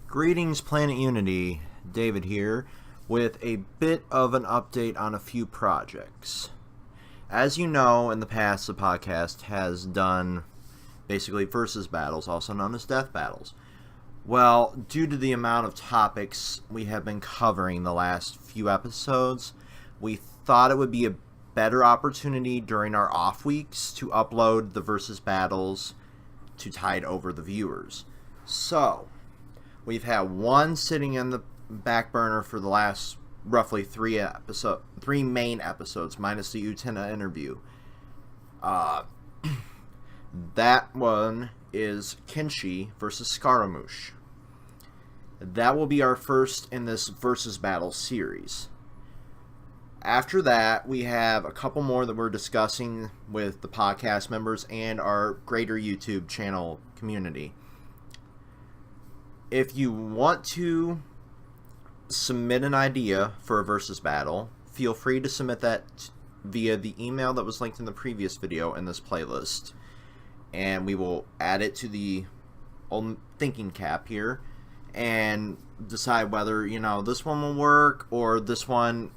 Greetings, Planet Unity. David here with a bit of an update on a few projects. As you know, in the past, the podcast has done basically versus battles, also known as death battles. Well, due to the amount of topics we have been covering the last few episodes, we thought it would be a better opportunity during our off weeks to upload the versus battles to tide over the viewers. So, we've had one sitting in the back burner for the last roughly three main episodes, minus the Utena interview. That one is Kenshi versus Scaramouche. That will be our first in this versus battle series. After that, we have a couple more that we're discussing with the podcast members and our greater YouTube channel community. If you want to submit an idea for a versus battle, feel free to submit that via the email that was linked in the previous video in this playlist. And we will add it to the old thinking cap here and decide whether, this one will work or this one,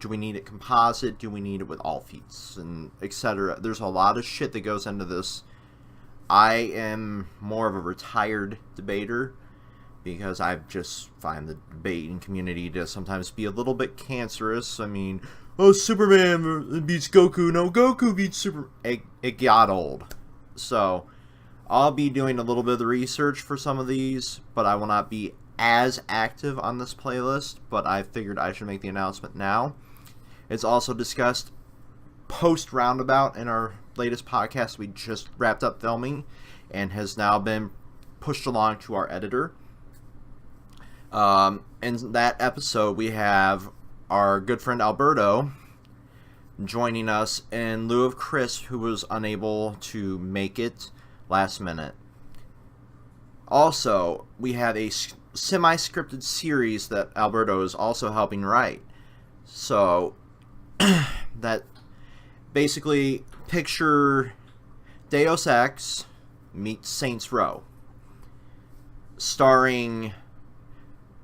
do we need it composite, do we need it with all feats, and etc. There's a lot of shit that goes into this. I am more of a retired debater because I just find the debating community to sometimes be a little bit cancerous. I mean, Superman beats Goku, no, Goku beats Superman. It got old. So, I'll be doing a little bit of the research for some of these, but I will not be as active on this playlist, but I figured I should make the announcement now. It's also discussed post-roundabout in our latest podcast we just wrapped up filming and has now been pushed along to our editor. In that episode, we have our good friend Alberto joining us in lieu of Chris, who was unable to make it last minute. Also, we have a semi-scripted series that Alberto is also helping write. So, that basically picture Deus Ex meets Saints Row, starring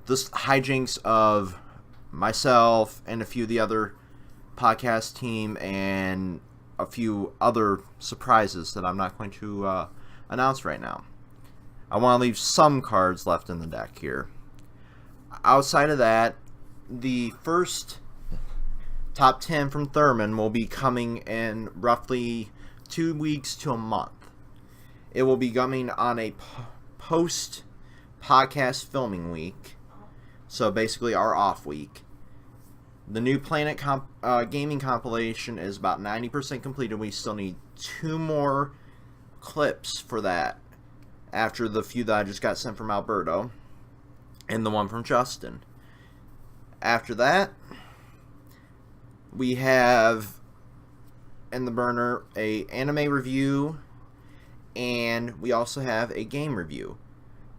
the hijinks of myself and a few of the other podcast team and a few other surprises that I'm not going to announce right now. I want to leave some cards left in the deck here. Outside of that, the first top 10 from Thurman will be coming in roughly 2 weeks to a month. It will be coming on a post-podcast filming week. So basically our off week. The new Planet Gaming compilation is about 90% completed. We still need 2 more clips for that after the few that I just got sent from Alberto and the one from Justin. After that, we have in the burner a anime review, and we also have a game review.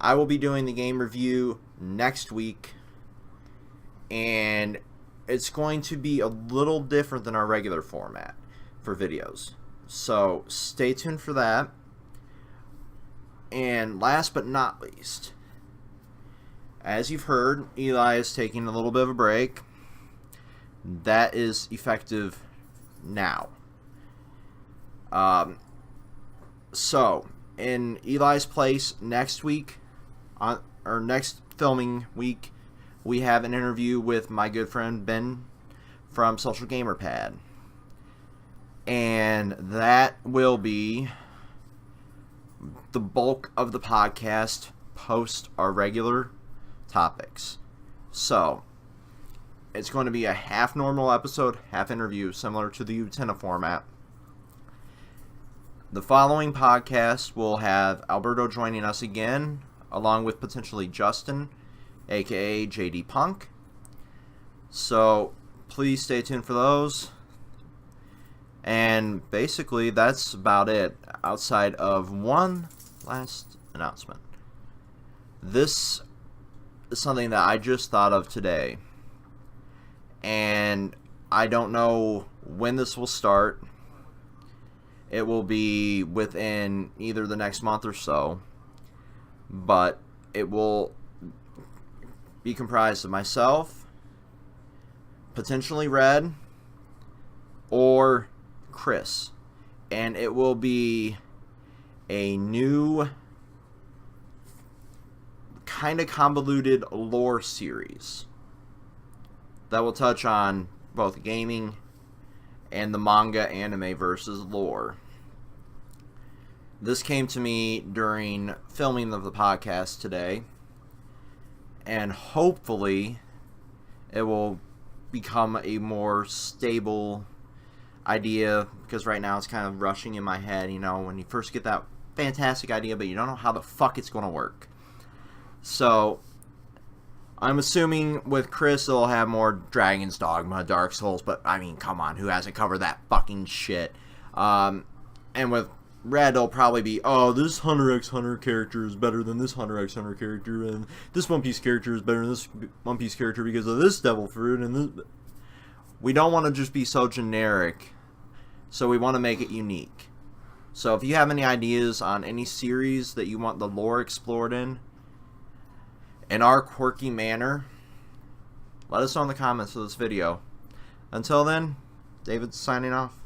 I will be doing the game review next week, and it's going to be a little different than our regular format for videos. So stay tuned for that. And last but not least, as you've heard, Eli is taking a little bit of a break. That is effective now. So, in Eli's place next week, on our next filming week, we have an interview with my good friend Ben from Social Gamer Pad. And that will be the bulk of the podcast post our regular topics. So, it's going to be a half normal episode, half interview, similar to the Utena format. The following podcast will have Alberto joining us again, along with potentially Justin, aka JD Punk. So, please stay tuned for those. And basically, that's about it, outside of one last announcement. This is something that I just thought of today. And I don't know when this will start. It will be within either the next month or so. But it will be comprised of myself, potentially Red, or Chris. And it will be a new kind of convoluted lore series that will touch on both gaming and the manga anime versus lore. This came to me during filming of the podcast today, and hopefully it will become a more stable idea, because right now it's kind of rushing in my head, you know, when you first get that fantastic idea but you don't know how the fuck it's going to work. So I'm assuming with Chris it'll have more Dragon's Dogma, Dark Souls, but I mean, come on, who hasn't covered that fucking shit? And with Red it'll probably be, oh, this Hunter x Hunter character is better than this Hunter x Hunter character, and this One Piece character is better than this One Piece character because of this devil fruit, and this. We don't want to just be so generic, so we want to make it unique. So if you have any ideas on any series that you want the lore explored in our quirky manner, let us know in the comments of this video. Until then, David's signing off.